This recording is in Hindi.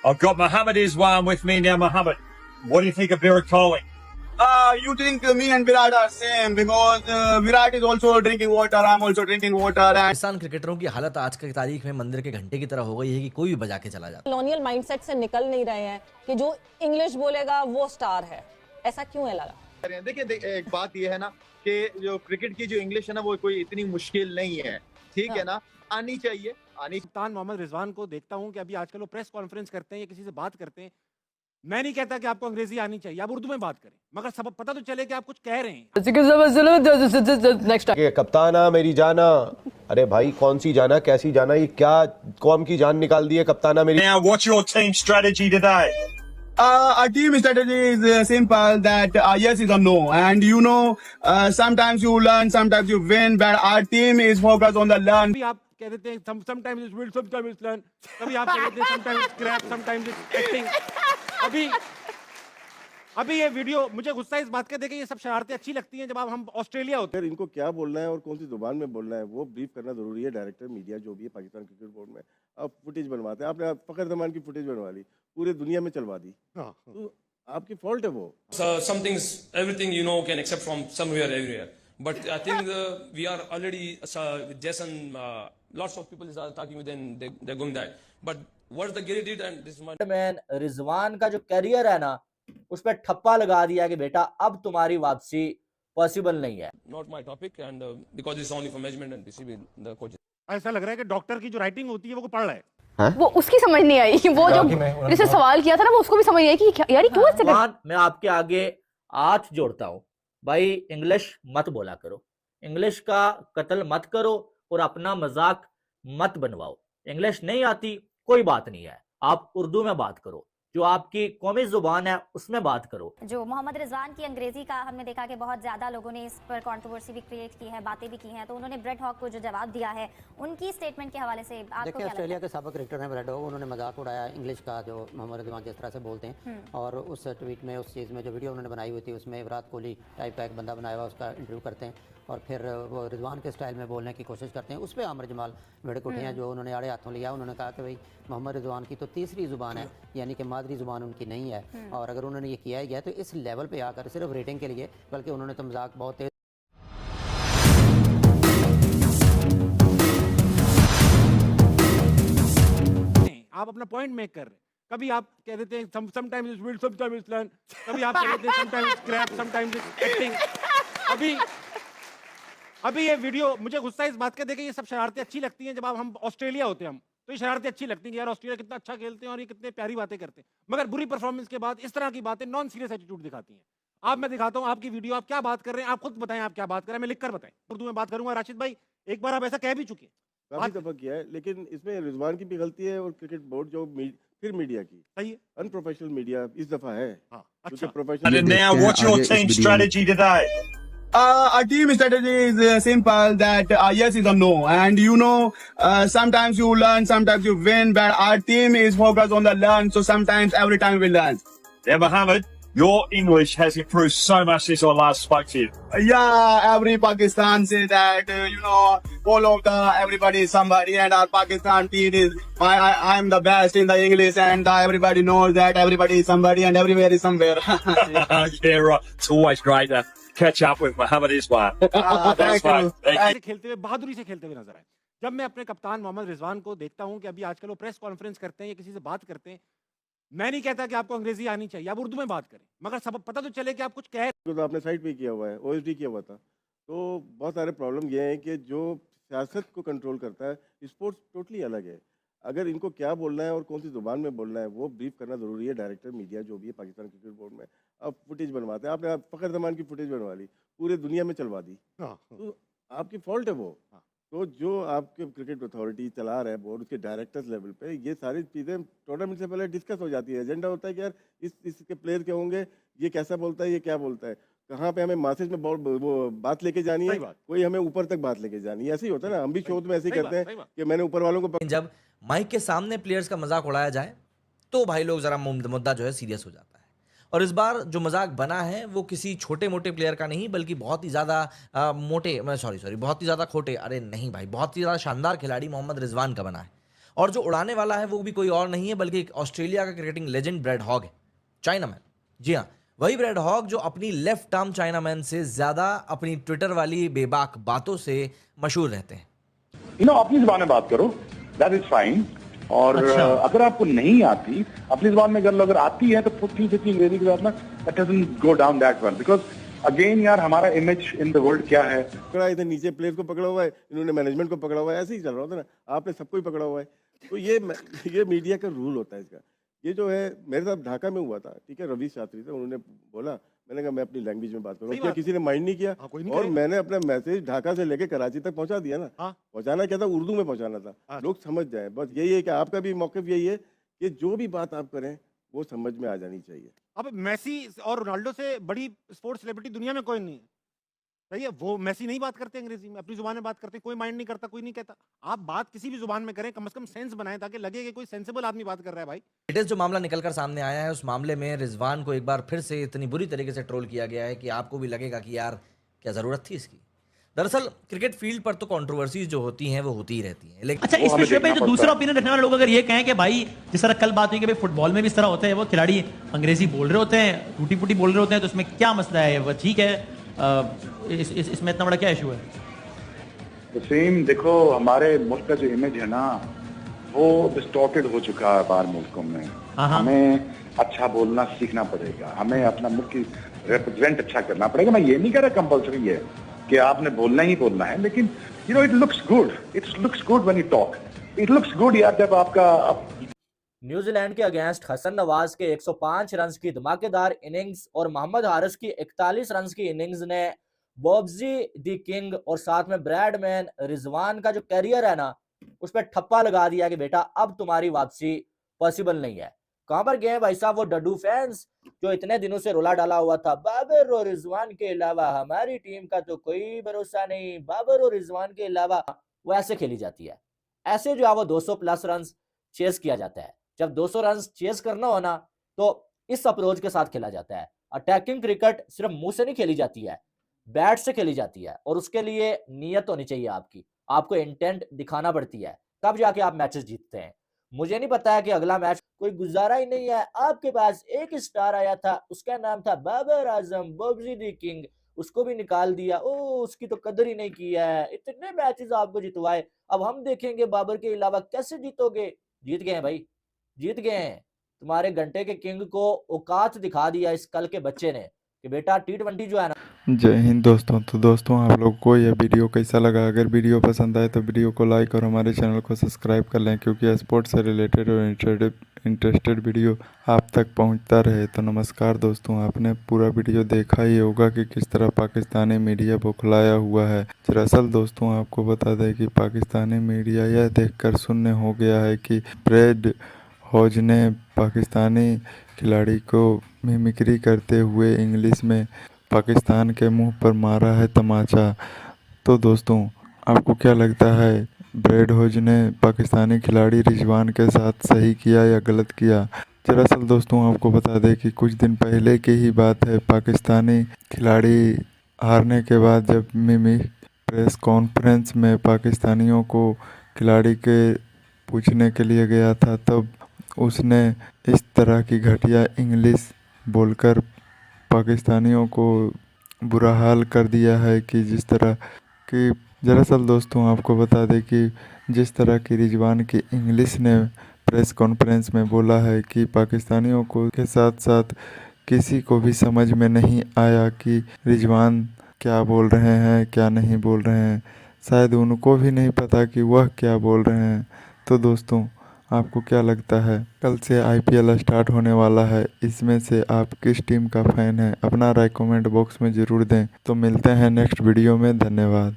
I've got Mohammed Iswan with me now. Mohammed, what do you think of Virat Kohli? You think me and Virat are same because Virat is also drinking water. I'm also drinking water. And Pakistan क्रिकेटरों की हालत आज की तारीख में मंदिर के घंटे की तरह हो गई है कि कोई भी बजा के चला जाता है। कॉलोनियल माइंडसेट से निकल नहीं रहे हैं कि जो इंग्लिश बोलेगा वो स्टार है। ऐसा क्यों है लगा? देखिए एक बात ये है ना कि जो क्रिकेट की जो इंग्लिश है ना वो कोई इतनी मुश्किल नहीं है, ठीक है ना, आनी चाहिए। कप्तान मोहम्मद रिजवान को देखता हूं कि अभी आजकल वो प्रेस कॉन्फ्रेंस करते हैं या किसी से बात करते हैं। मैं नहीं कहता कि आपको अंग्रेजी आनी चाहिए, आप उर्दू में बात करें, मगर सब पता तो चले कि आप कुछ कह रहे हैं। कप्ताना मेरी जाना, अरे भाई कौन सी जाना, कैसी जाना, ये क्या कौम की जान निकाल दी है कप्ताना मेरी। Now, what's your team strategy today? our team strategy is simple that yes is a no, and you know sometimes you learn, sometimes you win, but our team is focused on the learn. अभी आप कह देते हैं sometimes it's will, sometimes it's learn, कभी आप कह देते हैं sometimes it's crap, sometimes it's acting। अभी ये वीडियो मुझे गुस्सा इस बात का देखे, ये सब शरारतें अच्छी लगती हैं जब हम ऑस्ट्रेलिया होते हैं। इनको क्या बोलना है और कौन सी जुबान में बोलना है वो ब्रीफ करना जरूरी है। डायरेक्टर मीडिया जो भी है पाकिस्तान क्रिकेट बोर्ड में, अब फुटेज बनवाते हैं, आपने फखर जमान की फुटेज बनवा ली, पूरे दुनिया में चलवा दी, तो आपकी फॉल्ट है वो। Some things, everything you know can accept from somewhere, everywhere. But I think we are already with Jason. Lots of people are talking with them. They're going that. But what the Gary did, and this is my man Rizwan का जो करियर है ना उस पर ठप्पा लगा दिया कि बेटा अब तुम्हारी वापसी पॉसिबल नहीं है। not my topic, and because it's only for management and DCB, the coaches. ऐसा लग रहा है कि डॉक्टर की जो राइटिंग होती है वो पढ़ रहा है। वो उसकी समझ नहीं आई, वो जो जिससे सवाल किया था ना वो उसको भी समझ नहीं आई कि यार क्यों ऐसे मैं आपके आगे हाथ जोड़ता हूँ भाई, इंग्लिश मत बोला करो, इंग्लिश का कत्ल मत करो और अपना मजाक मत बनवाओ। इंग्लिश नहीं आती कोई बात नहीं है, आप उर्दू में बात करो, जो आपकी कौमी जुबान है उसमें बात करो। जो मोहम्मद रिजवान की अंग्रेजी का हमने देखा कि बहुत ज्यादा लोगों ने इस पर कंट्रोवर्सी भी क्रिएट की है, बातें भी की हैं, तो उन्होंने ब्रेड हॉक को जो जवाब दिया है उनकी स्टेटमेंट के हवाले से आपको क्या लगता है? ऑस्ट्रेलिया के साबिक क्रिकेटर हैं ब्रेड हॉक, उन्होंने मजाक उड़ाया इंग्लिश का, जो मोहम्मद रिजवान जिस तरह से बोलते हैं, और उस ट्वीट में उस चीज़ में जो वीडियो उन्होंने बनाई हुई थी उसमें विराट कोहली टाइप का एक बंदा बनाया हुआ उसका इंटरव्यू करते हैं और फिर वो रिजवान के स्टाइल में बोलने की कोशिश करते हैं। उस पर आमिर जमाल भड़क उठे हैं, जो उन्होंने आड़े हाथों लिया। उन्होंने कहा कि भाई मोहम्मद रिजवान की तो तीसरी ज़ुबान है, यानी कि मादरी ज़ुबान उनकी नहीं है, और अगर उन्होंने ये किया ही गया तो इस लेवल पे आकर सिर्फ रेटिंग के लिए, बल्कि उन्होंने तो मजाक बहुत तेज। आप अपना पॉइंट मेक कर रहे हैं, कभी आप कह देते हैं sometimes it's will, sometimes it's learn, कभी आप कह देते हैं sometimes it's crap, sometimes it's acting। अभी ये वीडियो मुझे गुस्सा इस बात का देखे, ये सब शरारतें अच्छी लगती हैं जब हम ऑस्ट्रेलिया होते हैं, हम तो ये शरारतें अच्छी लगती हैं कि यार ऑस्ट्रेलिया कितना अच्छा खेलते हैं और ये कितने प्यारी बातें करते हैं, मगर बुरी परफॉर्मेंस के बाद इस तरह की बातें नॉन सीरियस एटीट्यूड दिखाती हैं। आप मैं दिखाता हूँ आपकी वीडियो, आप क्या बात कर रहे हैं, आप खुद बताएं आप क्या बात कर रहे हैं, मैं लिख कर बताएं, उर्दू में बात करूंगा। राशिद भाई एक बार आप ऐसा कह भी चुके हैं, काफी दफा किया है, लेकिन इसमें रिजवान की भी गलती है और क्रिकेट बोर्ड जो फिर मीडिया की सही है, अनप्रोफेशनल मीडिया इस दफा है। अच्छा। And now, what's your team strategy today? our team strategy is simple that yes is a no, and you know sometimes you learn, sometimes you win, but our team is focused on the learn, so sometimes every time we learn. Now, Mohammed, your English has improved so much since I last spoke to you. Yeah, every Pakistan say that you know all of the everybody is somebody, and our Pakistan team is I'm the best in the English, and everybody knows that everybody is somebody and everywhere is somewhere. Yeah, right. It's always great to catch up with Mohammed Iswan. Thank you. खेलते हुए बहादुरी से खेलते हुए नजर आए। जब मैं अपने कप्तान मोहम्मद रिजवान को देखता हूं कि अभी आजकल वो प्रेस कॉन्फ्रेंस करते हैं या किसी से बात करते हैं, मैं नहीं कहता कि आपको अंग्रेजी आनी चाहिए, आप उर्दू में बात करें, मगर सब पता तो चले कि आप कुछ कह रहे हैं। तो आपने साइड पे किया हुआ है, ओएसडी किया हुआ था, तो बहुत सारे प्रॉब्लम ये है कि जो सियासत को कंट्रोल करता है, स्पोर्ट्स टोटली अलग है। अगर इनको क्या बोलना है और कौन सी जुबान में बोलना है वो ब्रीफ करना जरूरी है। डायरेक्टर मीडिया जो भी है पाकिस्तान क्रिकेट बोर्ड में, अब फुटेज बनवाते हैं, आपने फखर जमान की फुटेज बनवा ली, पूरे दुनिया में चलवा दी, तो आपकी फॉल्ट है वो। तो जो आपके क्रिकेट अथॉरिटी चला रहा है बोर्ड, उसके डायरेक्टर्स लेवल पे ये सारी चीज़ें टूर्नामेंट से पहले डिस्कस हो जाती है। एजेंडा होता है कि यार इसके प्लेयर क्या होंगे, ये कैसा बोलता है, ये क्या बोलता है, कहाँ पे हमें मैसेज में वो बात लेके जानी है, कोई हमें ऊपर तक बात लेके जानी है। ऐसे ही होता है ना, हम भी शो में ऐसे ही करते हैं कि मैंने ऊपर वालों को। जब माइक के सामने प्लेयर्स का मजाक उड़ाया जाए तो भाई लोग जरा मुद्दा जो है सीरियस हो जाता है। और इस बार जो मजाक बना है वो किसी छोटे मोटे प्लेयर का नहीं, बल्कि बहुत ही ज़्यादा बहुत ही ज़्यादा खोटे, अरे नहीं भाई, बहुत ही ज़्यादा शानदार खिलाड़ी मोहम्मद रिजवान का बना है। और जो उड़ाने वाला है वो भी कोई और नहीं है बल्कि एक ऑस्ट्रेलिया का क्रिकेटिंग लेजेंड ब्रैड हॉग है, चाइनामैन। जी हाँ, वही ब्रैड हॉग जो अपनी लेफ्ट आर्म चाइनामैन से ज्यादा अपनी ट्विटर वाली बेबाक बातों से मशहूर रहते हैं। अपनी जुबान में बात करो, दैट इज फाइन। और अगर आपको नहीं आती अपनी जुबान में कर लो, अगर आती है तो पुट्ठी से अंग्रेजी के साथ ना, that doesn't go down that well, because again यार हमारा इमेज इन द वर्ल्ड क्या है। पकड़ा इधर नीचे प्लेयर्स को पकड़ा हुआ है, इन्होंने मैनेजमेंट को पकड़ा हुआ है, ऐसे ही चल रहा होता है ना, आपने सबको ही पकड़ा हुआ है। तो ये मीडिया का रूल होता है इसका। ये जो है मेरे साथ ढाका में हुआ था, ठीक है, रवि शास्त्री थे, उन्होंने बोला, मैंने कहा मैं अपनी लैंग्वेज में बात करूँ, क्या किसी ने माइंड नहीं किया? और मैंने अपना मैसेज ढाका से लेके कराची तक पहुंचा दिया ना। पहुंचाना क्या था, उर्दू में पहुंचाना था, लोग समझ जाए, बस यही है कि आपका भी मौक़िफ़ यही है कि जो भी बात आप करें वो समझ में आ जानी चाहिए। अब मेसी और रोनाल्डो से बड़ी स्पोर्ट्स सेलिब्रिटी दुनिया में कोई नहीं है, सही है। वो मेसी नहीं बात करते अंग्रेजी में, अपनी जुबान में बात करते, कोई माइंड नहीं करता, कोई नहीं कहता। आप बात किसी भी जुबान में करें, कम से कम सेंस बनाएं ताकि लगे कि कोई सेंसिबल आदमी बात कर रहा है भाई। लेटेस्ट जो मामला निकलकर सामने आया है, उस मामले में रिजवान को एक बार फिर से इतनी बुरी तरीके से ट्रोल किया गया है कि आपको भी लगेगा कि यार क्या जरूरत थी इसकी। दरअसल क्रिकेट फील्ड पर तो कंट्रोवर्सीज जो होती हैं वो होती ही रहती हैं, लेकिन अच्छा, इस विषय पे जो दूसरा ओपिनियन रखने वाले लोग अगर ये कहें कि भाई जिस तरह कल बात हुई कि भाई फुटबॉल में भी इस तरह होता है, वो खिलाड़ी अंग्रेजी बोल रहे होते हैं, टूटी फूटी बोल रहे होते हैं, तो इसमें क्या मसला है? वो ठीक है, इसमें इतना बड़ा क्या इशू है? तो सेम देखो, हमारे मुल्क का जो इमेज है ना वो डिस्टॉर्टेड हो चुका है बाहर मुल्कों में। हमें अच्छा बोलना सीखना पड़ेगा, हमें अपना मुल्क की रिप्रेजेंट अच्छा करना पड़ेगा। मैं ये नहीं कह रहा कंपल्सरी है कि आपने बोलना ही बोलना है, लेकिन it looks good when you talk, it looks good यार जब आपका। न्यूजीलैंड के अगेंस्ट हसन नवाज के 105 रन की धमाकेदार इनिंग्स और मोहम्मद हारिस की 41 रन की इनिंग्स ने बॉब्जी दी किंग और साथ में ब्रैडमैन रिजवान का जो कैरियर है ना, उस पर ठप्पा लगा दिया कि बेटा अब तुम्हारी वापसी पॉसिबल नहीं है। कहां पर गए भाई साहब वो डड्डू फैंस जो इतने दिनों से रोला डाला हुआ था, बाबर और रिजवान के अलावा हमारी टीम का तो कोई भरोसा नहीं, बाबर और रिजवान के अलावा। वो ऐसे खेली जाती है, ऐसे जो है वो 200 प्लस रन चेस किया जाता है। जब 200 रन चेस करना हो ना तो इस अप्रोच के साथ खेला जाता है। अटैकिंग क्रिकेट सिर्फ मुंह से नहीं खेली जाती है, बैट से खेली जाती है, और उसके लिए नीयत होनी चाहिए आपको इंटेंट दिखाना पड़ती है, तब जाके आप मैचेस जीतते हैं। मुझे नहीं पता है कि अगला मैच कोई गुजारा ही नहीं है, आपके पास एक स्टार आया था, उसका नाम था बाबर आजम, बॉब्जी दी किंग, उसको भी निकाल दिया, उसकी तो कदर ही नहीं की है, इतने मैचेस आपको जितवाए, अब हम देखेंगे बाबर के अलावा कैसे जीतोगे। जीत गए भाई, जीत गए हैं। तुम्हारे घंटे के किंग को औकात दिखा दिया इस कल के बच्चे ने कि बेटा T20 जो है ना। जय हिंद दोस्तों। तो दोस्तों आप लोग को यह वीडियो कैसा लगा? अगर वीडियो पसंद आए तो वीडियो को लाइक और हमारे चैनल को सब्सक्राइब कर लें, क्योंकि स्पोर्ट्स से रिलेटेड और इंटरेस्टेड वीडियो आप तक पहुंचता रहे। तो नमस्कार दोस्तों, आपने पूरा वीडियो देखा ही होगा कि किस तरह पाकिस्तानी मीडिया बौखलाया हुआ है। दरअसल दोस्तों आपको बता दें कि पाकिस्तानी मीडिया यह देखकर शून्य हो गया है कि ब्रैड हॉग ने पाकिस्तानी खिलाड़ी को मिमिक्री करते हुए इंग्लिश में पाकिस्तान के मुंह पर मारा है तमाचा। तो दोस्तों आपको क्या लगता है, ब्रैड हॉग ने पाकिस्तानी खिलाड़ी रिजवान के साथ सही किया या गलत किया? दरअसल दोस्तों आपको बता दें कि कुछ दिन पहले की ही बात है, पाकिस्तानी खिलाड़ी हारने के बाद जब मिमी प्रेस कॉन्फ्रेंस में पाकिस्तानियों को खिलाड़ी के पूछने के लिए गया था, तब उसने इस तरह की घटिया इंग्लिश बोलकर पाकिस्तानियों को बुरा हाल कर दिया है कि जिस तरह की। दरअसल दोस्तों आपको बता दें कि जिस तरह की रिजवान की इंग्लिश ने प्रेस कॉन्फ्रेंस में बोला है कि पाकिस्तानियों को के साथ साथ किसी को भी समझ में नहीं आया कि रिजवान क्या बोल रहे हैं क्या नहीं बोल रहे हैं, शायद उनको भी नहीं पता कि वह क्या बोल रहे हैं। तो दोस्तों आपको क्या लगता है, कल से IPL स्टार्ट होने वाला है, इसमें से आप किस टीम का फ़ैन है? अपना राय कमेंट बॉक्स में ज़रूर दें। तो मिलते हैं नेक्स्ट वीडियो में, धन्यवाद।